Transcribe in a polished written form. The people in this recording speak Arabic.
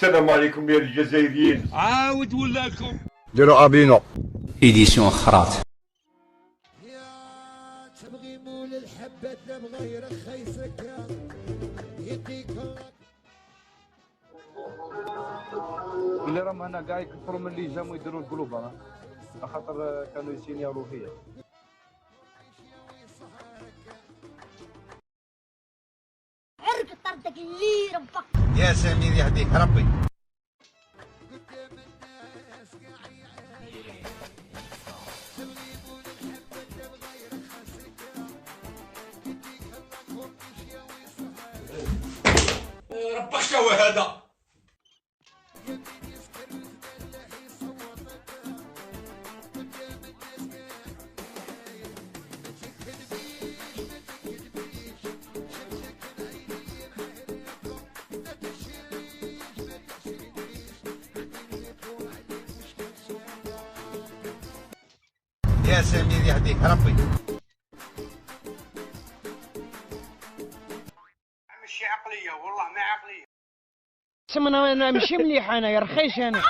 السلام عليكم يا الجزائريين. عاود ولا لكم ديروا ابينو إديسيون خراط. يا تبغي مول الحبة تبغى يرخيصك يديك اللي راهم هنا كاع يكثروا من اللي جاموا يديروا القلوب خاطر كانوا يسينيالو فيا. عرق طردك اللي ربك. يا سمير يهديك ربي. ربك شوى هذا. يا سمير يهديك ربي. ماشي عقلية والله ما عقلية. انا ماشي مليح انا يا رخيص انا.